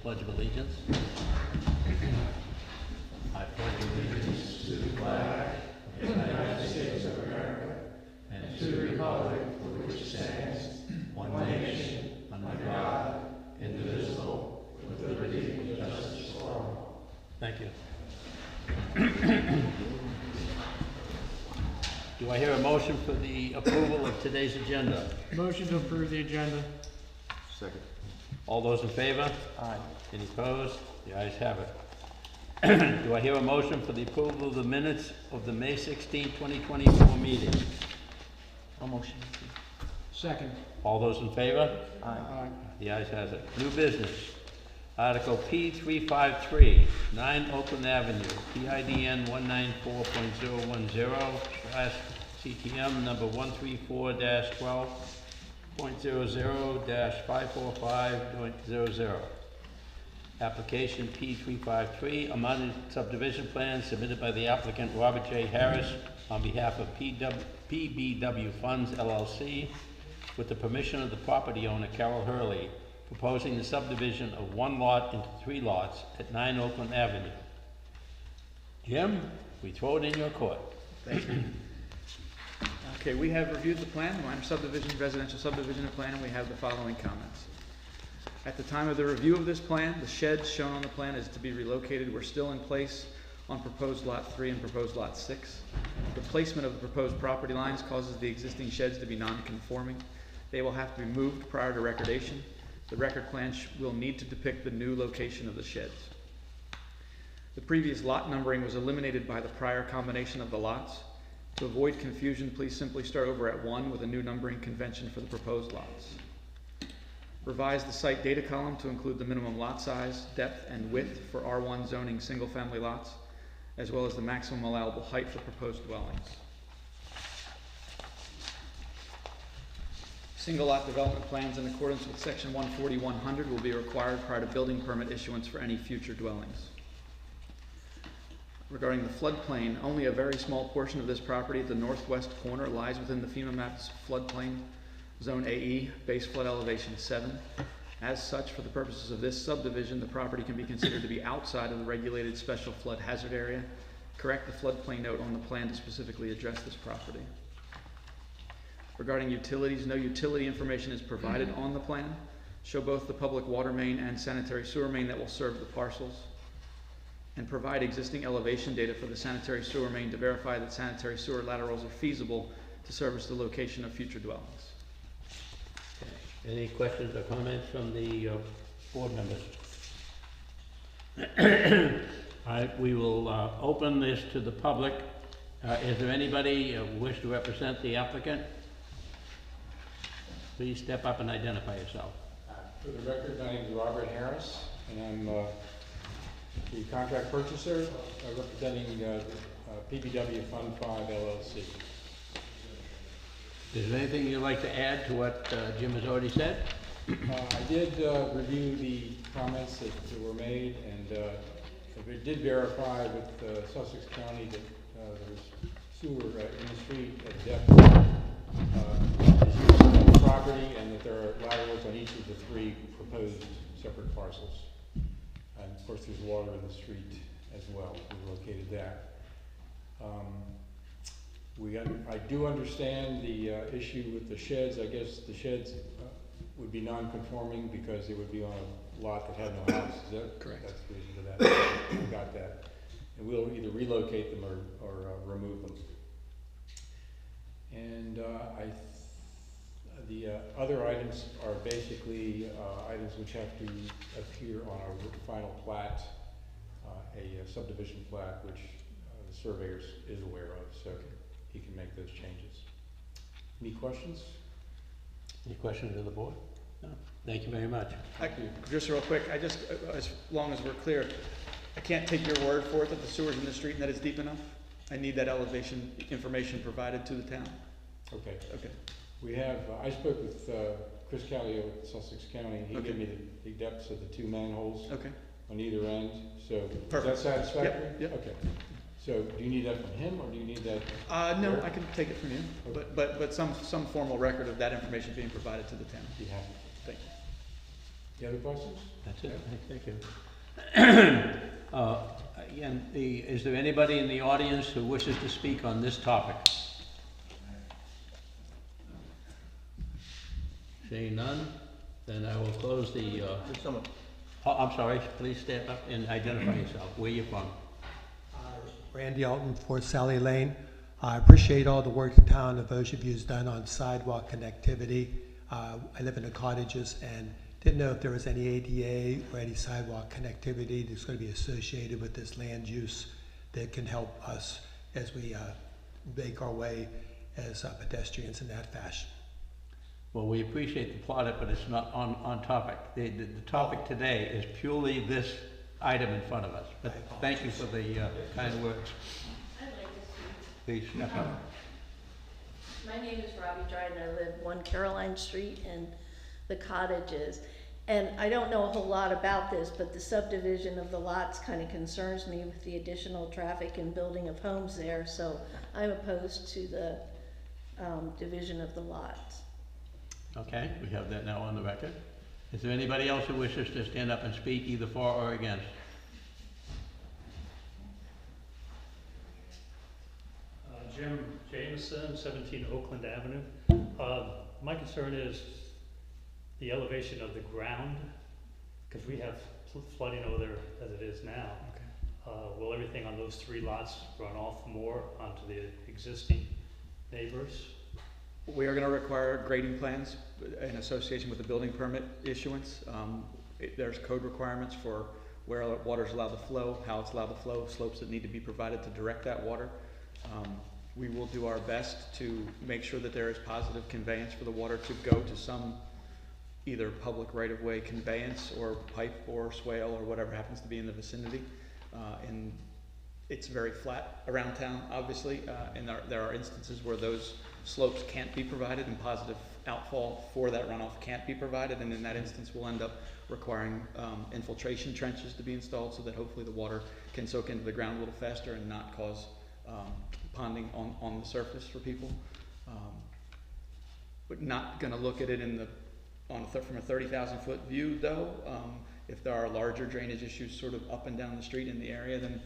Pledge of Allegiance. I pledge allegiance to the flag of the United States of America and to the republic for which it stands, one nation, under God, indivisible, with liberty and justice for all. Thank you. Do I hear a motion for the approval of today's agenda? Motion to approve the agenda. Second. All those in favor? Aye. Any opposed? The ayes have it. Do I hear a motion for the approval of the minutes of the May 16, 2024 meeting? A motion. Second. All those in favor? Aye. The ayes has it. New business. Article P353, 9 Oakland Avenue, PIDN 194.010/CTM number 134-12.00-545.00. Application P353, amended subdivision plan submitted by the applicant Robert J. Harris on behalf of PBW Funds LLC with the permission of the property owner Carol Hurley, proposing the subdivision of one lot into 3 lots at 9 Oakland Avenue. Jim, we throw it in your court. Thank you. Okay, we have reviewed the plan, the minor subdivision, residential subdivision plan, and we have the following comments. At the time of the review of this plan, the sheds shown on the plan is to be relocated were still in place on proposed lot 3 and proposed lot 6. The placement of the proposed property lines causes the existing sheds to be non-conforming. They will have to be moved prior to recordation. The record plan will need to depict the new location of the sheds. The previous lot numbering was eliminated by the prior combination of the lots. To avoid confusion, please simply start over at 1 with a new numbering convention for the proposed lots. Revise the site data column to include the minimum lot size, depth, and width for R1 zoning single-family lots, as well as the maximum allowable height for proposed dwellings. Single lot development plans in accordance with section 140-100 will be required prior to building permit issuance for any future dwellings. Regarding the floodplain, only a very small portion of this property at the northwest corner lies within the FEMA maps floodplain zone AE, base flood elevation 7. As such, for the purposes of this subdivision, the property can be considered to be outside of the regulated special flood hazard area. Correct the floodplain note on the plan to specifically address this property. Regarding utilities, no utility information is provided on the plan. Show both the public water main and sanitary sewer main that will serve the parcels. And provide existing elevation data for the sanitary sewer main to verify that sanitary sewer laterals are feasible to service the location of future dwellings. Okay. Any questions or comments from the board members? All right, we will open this to the public. Is there anybody who wish to represent the applicant? Please step up and identify yourself. For the record, my name is Robert Harris, and I'm the contract purchaser representing PBW Fund 5 LLC. Is there anything you'd like to add to what Jim has already said? I did review the comments that were made, and it did verify with Sussex County that there's sewer in the street at depth property, and that there are laterals on each of the 3 proposed separate parcels. And of course, there's water in the street as well. We located that. I do understand the issue with the sheds. I guess the sheds would be non-conforming because they would be on a lot that had no house. Is that correct? That's the reason for that. We got that. And we'll either relocate them or remove them. And the other items are basically items which have to appear on our final plat, a subdivision plat, which the surveyor is aware of, so he can make those changes. Any questions? Any questions of the board? No. Thank you very much. Just real quick, as long as we're clear, I can't take your word for it that the sewer's in the street and that it's deep enough. I need that elevation information provided to the town. Okay. Okay. We have, I spoke with Chris Callio with Sussex County. He gave me the depths of the 2 manholes on either end. So perfect. Is that satisfactory? Yep. Okay. So do you need that from him, or do you need that? No, I can take it from you, but some formal record of that information being provided to the town. Be happy. Thank you. Any other questions? That's it, thank you. Again, is there anybody in the audience who wishes to speak on this topic? Seeing none, then I will close the, I'm sorry, please stand up and identify yourself, where you're from. Randy Alton, 4 Sally Lane. I appreciate all the work the town of Ocean View has done on sidewalk connectivity. I live in the cottages and didn't know if there was any ADA or any sidewalk connectivity that's going to be associated with this land use that can help us as we make our way as pedestrians in that fashion. Well, we appreciate the plot, but it's not on topic. The topic today is purely this item in front of us. But thank you for the kind words. I'd like to speak. Please step up. My name is Robbie Dryden. I live 1 Caroline Street in the cottages. And I don't know a whole lot about this, but the subdivision of the lots kind of concerns me with the additional traffic and building of homes there. So I'm opposed to the division of the lots. Okay, we have that now on the record. Is there anybody else who wishes to stand up and speak either for or against? Jim Jameson, 17 Oakland Avenue. My concern is the elevation of the ground, because we have flooding over there as it is now. Okay. Will everything on those 3 lots run off more onto the existing neighbors? We are going to require grading plans in association with the building permit issuance. There's code requirements for where water is allowed to flow, how it's allowed to flow, slopes that need to be provided to direct that water. We will do our best to make sure that there is positive conveyance for the water to go to some either public right-of-way conveyance or pipe or swale or whatever happens to be in the vicinity. And it's very flat around town, obviously, and there are instances where those slopes can't be provided and positive outfall for that runoff can't be provided, and in that instance we'll end up requiring infiltration trenches to be installed so that hopefully the water can soak into the ground a little faster and not cause ponding on the surface for people. But not going to look at it in the from a 30,000 foot view though. If there are larger drainage issues sort of up and down the street in the area, then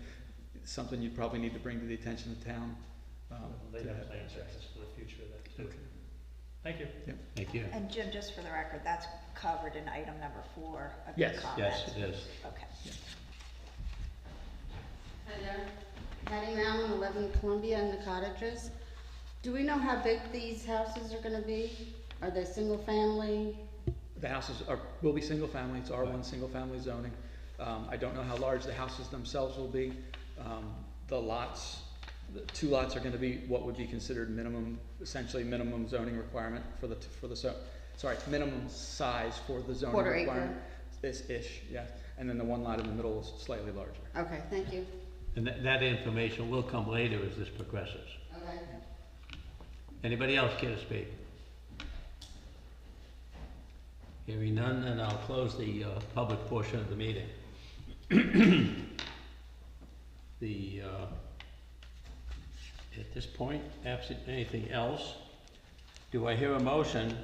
it's something you'd probably need to bring to the attention of town. They have plans for the future of that too. Okay. Thank you. Yep. Thank you. And Jim, just for the record, that's covered in item number 4 of Yes. your comments? Yes, it is. Okay. Hi there, Patty Mallon, 11 Columbia in the cottages. Do we know how big these houses are gonna be? Are they single family? The houses will be single family. It's R1 single family zoning. I don't know how large the houses themselves will be. The 2 lots are going to be what would be considered minimum, essentially minimum zoning requirement for minimum size for the zoning Quarter acre. requirement. Ish, yeah. And then the 1 lot in the middle is slightly larger. Okay, thank you. And that information will come later as this progresses. Okay. Anybody else care to speak? Hearing none, then I'll close the public portion of the meeting. At this point, absent anything else, do I hear a motion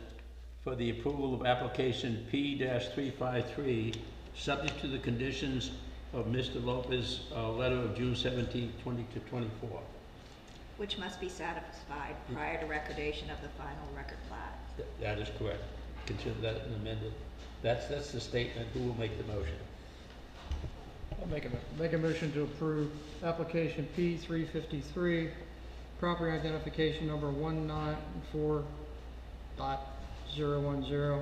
for the approval of application P-353, subject to the conditions of Mr. Lopez's letter of June 17, 2024? Which must be satisfied prior to recordation of the final record plat. That is correct. Consider that an amended. That's the statement. Who will make the motion? I'll make a motion to approve application P-353, property identification number 194.010,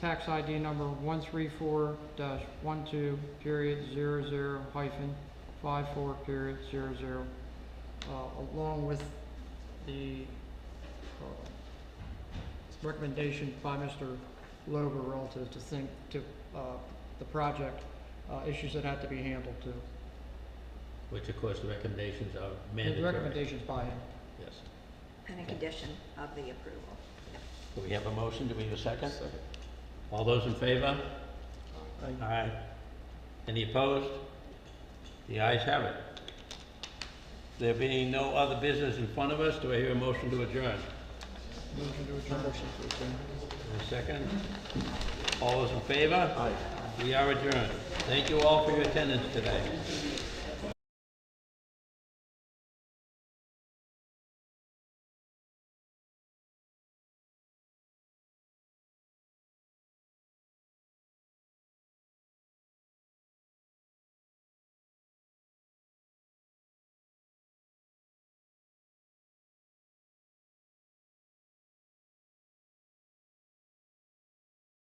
tax ID number 134-12.00-54.00, along with the recommendation by Mr. Lober relative to the project, issues that have to be handled too. Which, of course, the recommendations are The mandatory. recommendations by him. Yes. And a condition of the approval. Do we have a motion? Do we have a second? All those in favor? Aye. Any opposed? The ayes have it. There being no other business in front of us, do I hear a motion to adjourn? Motion to adjourn. A second? All those in favor? Aye. We are adjourned. Thank you all for your attendance today.